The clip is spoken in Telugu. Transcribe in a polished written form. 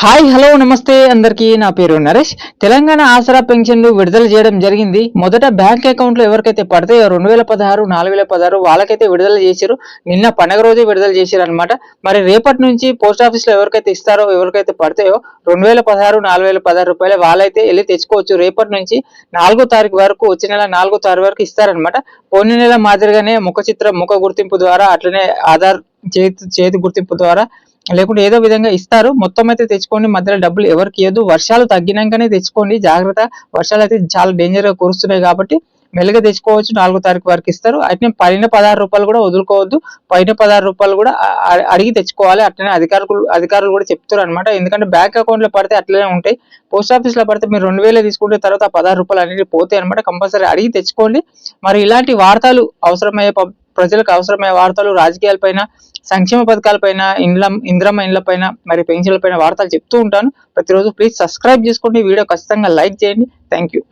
హాయ్ హలో నమస్తే అందరికీ నా పేరు నరేష్. తెలంగాణ ఆసరా పెన్షన్లు విడుదల చేయడం జరిగింది. మొదట బ్యాంక్ అకౌంట్లో ఎవరికైతే పడతాయో 2016 4016 వాళ్ళకైతే విడుదల చేశారు. నిన్న పండగ రోజే విడుదల చేశారు అనమాట. మరి రేపటి నుంచి పోస్ట్ ఆఫీస్లో ఎవరికైతే ఇస్తారో ఎవరికైతే పడతాయో 2016 4016 రూపాయలు వాళ్ళైతే వెళ్ళి తెచ్చుకోవచ్చు. రేపటి నుంచి 4వ తారీఖు వరకు, వచ్చే నెల 4వ తారీఖు వరకు ఇస్తారనమాట. పోయిన నెల మాదిరిగానే ముఖ గుర్తింపు ద్వారా, అట్లనే ఆధార్ చేతి గుర్తింపు ద్వారా, లేకుంటే ఏదో విధంగా ఇస్తారు. మొత్తం అయితే తెచ్చుకోండి, మధ్యలో డబ్బులు ఎవరికి ఇవ్వద్దు. వర్షాలు తగ్గినాకనే తెచ్చుకోండి, జాగ్రత్త. వర్షాలు అయితే చాలా డేంజర్ గా కురుస్తున్నాయి కాబట్టి మెల్లగా తెచ్చుకోవచ్చు. 4వ తారీఖు వరకు ఇస్తారు. అయితే పైన 16 రూపాయలు కూడా వదులుకోవద్దు. పైన 16 రూపాయలు కూడా అడిగి తెచ్చుకోవాలి. అట్లనే అధికారులు కూడా చెప్తారు అనమాట. ఎందుకంటే బ్యాంక్ అకౌంట్ లో పడితే అట్లనే ఉంటాయి. పోస్ట్ ఆఫీస్ లో పడితే మీరు 2000 తీసుకుంటే తర్వాత 16 రూపాయలు అనేది పోతాయి అనమాట. కంపల్సరీ అడిగి తెచ్చుకోండి. మరి ఇలాంటి వార్తలు అవసరమయ్యే ప్రజలకు అవసరమయ్యే వార్తలు, రాజకీయాలపైన, సంక్షేమ పథకాలపైన, ఇంద్రమ్మ ఇండ్ల పైన, మరి పెన్షన్ల పైన వార్తలు చెప్తూ ఉంటాను ప్రతిరోజు. ప్లీజ్ సబ్స్క్రైబ్ చేసుకోండి. వీడియో ఖచ్చితంగా లైక్ చేయండి. Thank you.